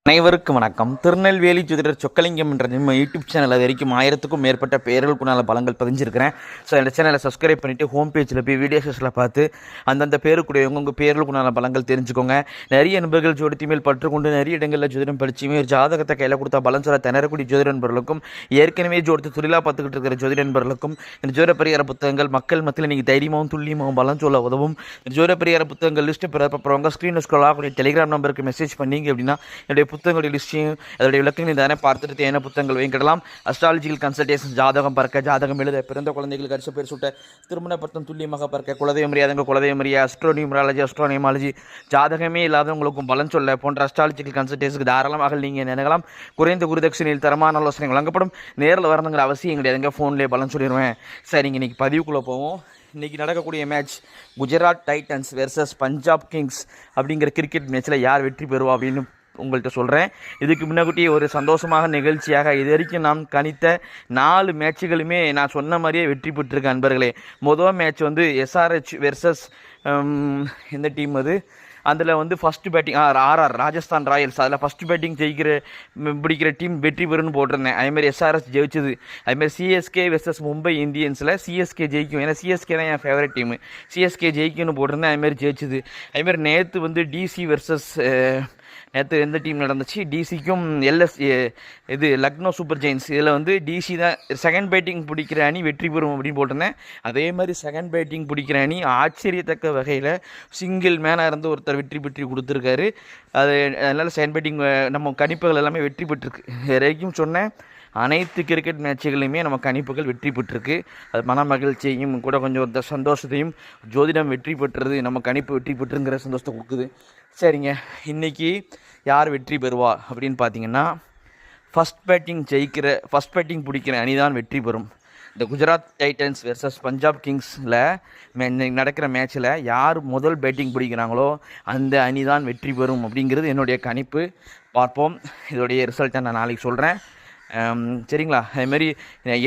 அனைவருக்கும் வணக்கம். திருநெல்வேலி ஜோதிடர் சொக்கலிங்கம் என்ற நம்ம யூடியூப் சேனல் அது வரைக்கும் 1000க்கும் மேற்பட்ட பேர்களுக்குனால பலங்கள் பதிஞ்சிருக்கிறேன். ஸோ இந்த சேனலை சப்ஸ்கிரைப் பண்ணிவிட்டு ஹோம் பேஜில் போய் வீடியோஸில் பார்த்து அந்தந்த பேருக்குடையவங்க உங்கள் பேர்களுக்குனால பலங்கள் தெரிஞ்சுக்கோங்க. நிறைய நண்பர்கள் ஜோதிடத்து மேல் பற்றுக்கொண்டு நிறைய இடங்களில் ஜோதிடம் படிச்சுமே ஒரு ஜாதகத்தை கையில் கொடுத்தா பலன் சொல்ல திணறக்கூடிய ஜோதிட நண்பர்களுக்கும் ஏற்கனவே ஜோதிடத்து தொழிலாக பார்த்துக்கிட்டு இருக்கிற ஜோதிட நண்பர்களுக்கும் இந்த ஜோதிட பரிகார புத்தகங்கள் மக்கள் மத்தியில் நீங்கள் தைரியமாகவும் துல்லியமாகவும் பலன் சொல்ல உதவும். ஜோதிட பரிகார புத்தகங்கள் லிஸ்ட்டு பிறப்பவங்க ஸ்க்ரீனில் ஸ்க்ரோல் ஆகக்கூடிய டெலிகிராம் நம்பருக்கு மெசேஜ் பண்ணிங்க அப்படின்னா என்னுடைய புத்தகங்களுடைய லிஸ்ட்டையும் அதோடைய விளக்கங்கள் தானே பார்த்துட்டு தேவையான புத்தகங்கள் வாங்கிக்கிடலாம். அஸ்ட்ராலஜிக்கல் கன்சல்டேஷன், ஜாதகம் பார்க்க, ஜாதகம் எழுத, பிறந்த குழந்தைகளுக்கு அரிசி பேர் சுட்ட, திருமண பட்டம் துல்லியமாக பார்க்க, குலதெய்வம் அறியாதவங்க குலதெய்வம் அறிய, அஸ்ட்ரோனியூமராலஜி, அஸ்ட்ரோனியமாலஜி, ஜாதகமே இல்லாதவங்களுக்கும் பலன் சொல்ல போன்ற அஸ்ட்ராலஜிக்கல் கன்சல்டேஷனுக்கு தாராளமாக நீங்கள் நினைக்கலாம். குறைந்த குருதட்சணையில் தரமான ஆலோசனை வழங்கப்படும். நேரில் வரணுங்கிற அவசியம் கிடையாதுங்க, ஃபோன்லேயே பலன் சொல்லிடுவேன். சரிங்க, இன்றைக்கி பதிவுக்குள்ளே போவோம். இன்றைக்கி நடக்கக்கூடிய match Gujarat Titans versus Punjab Kings அப்படிங்கிற கிரிக்கெட் மேட்ச்சில் யார் வெற்றி பெறுவா அப்படின்னு உங்கள்கிட்ட சொல்கிறேன். இதுக்கு முன்னாடியே ஒரு சந்தோஷமாக நிகழ்ச்சியாக இது வரைக்கும் நாம் கணித்த 4 மேட்சுகளுமே நான் சொன்ன மாதிரியே வெற்றி பெற்றிருக்கேன் அன்பர்களே. மொதல் மேட்ச் வந்து எஸ்ஆர்ஹெச் வெர்சஸ் எந்த டீம் அது, அதில் வந்து first batting RR Rajasthan Royals, அதில் ஃபஸ்ட்டு பேட்டிங் பிடிக்கிற டீம் வெற்றி பெறுன்னு போட்டிருந்தேன். அதேமாதிரி எஸ்ஆர்எஸ் ஜெயிச்சது. அதுமாதிரி சிஎஸ்கே வெர்சஸ் மும்பை இந்தியன்ஸில் சிஎஸ்கே ஜெயிக்கும், ஏன்னா சிஎஸ்கே தான் என் ஃபேவரட் டீமு. சிஎஸ்கே ஜெயிக்கும்னு போட்டிருந்தேன், அதுமாதிரி ஜெயிச்சது. அதுமாதிரி நேற்று வந்து டிசி வெர்சஸ் நேற்று எந்த டீம் நடந்துச்சு, டிசிக்கும் இது லக்னோ சூப்பர் ஜெயின்ஸ். இதில் வந்து டிசி தான் செகண்ட் பேட்டிங் பிடிக்கிற அணி வெற்றி பெறும் அப்படின்னு போட்டிருந்தேன். அதே மாதிரி செகண்ட் பேட்டிங் பிடிக்கிற அணி ஆச்சரியத்தக்க வகையில் சிங்கிள் மேனாக இருந்து ஒருத்தர் வெற்றி பெற்று கொடுத்துருக்காரு. அதனால் செகண்ட் பேட்டிங் நம்ம கணிப்புகள் எல்லாமே வெற்றி பெற்றிருக்கு. வரைக்கும் சொன்னேன் அனைத்து கிரிக்கெட் மேட்சுகளையுமே நம்ம கணிப்புகள் வெற்றி பெற்றிருக்கு. அது மன மகிழ்ச்சியையும் கூட கொஞ்சம் சந்தோஷத்தையும், ஜோதிடம் வெற்றி பெற்றது நம்ம கணிப்பு வெற்றி பெற்றுங்கிற சந்தோஷத்தை கொடுக்குது. சரிங்க, இன்றைக்கி யார் வெற்றி பெறுவா அப்படின்னு பார்த்தீங்கன்னா, ஃபஸ்ட் பேட்டிங் பிடிக்கிற அணி தான் வெற்றி பெறும். இந்த குஜராத் டைட்டன்ஸ் வெர்சஸ் பஞ்சாப் கிங்ஸில் நடக்கிற மேட்ச்சில் யார் முதல் பேட்டிங் பிடிக்கிறாங்களோ அந்த அணி தான் வெற்றி பெறும் அப்படிங்கிறது என்னுடைய கணிப்பு. பார்ப்போம், இதோடைய ரிசல்ட்டை நான் நாளைக்கு சொல்கிறேன். சரிங்களா? அதுமாரி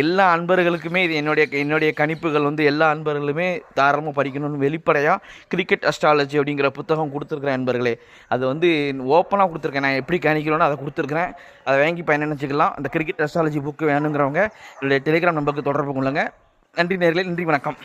எல்லா அன்பர்களுக்குமே இது என்னுடைய கணிப்புகள் வந்து எல்லா அன்பர்களுமே தாராளமாக படிக்கணும்னு வெளிப்படையாக கிரிக்கெட் அஸ்ட்ராலஜி அப்படிங்கிற புத்தகம் கொடுத்துருக்குறேன் அன்பர்களே. அது வந்து ஓப்பனாக கொடுத்துருக்கேன். நான் எப்படி கணிக்கிறோன்னு அதை கொடுத்துருக்குறேன். அதை வாங்கி பயனடைச்சிக்கலாம். அந்த கிரிக்கெட் அஸ்ட்ராலஜி புக்கு வேணுங்கிறவங்க என்னுடைய டெலிகிராம் நம்பருக்கு தொடர்பு கொள்ளுங்கள். நன்றி நேயர்களே, நன்றி, வணக்கம்.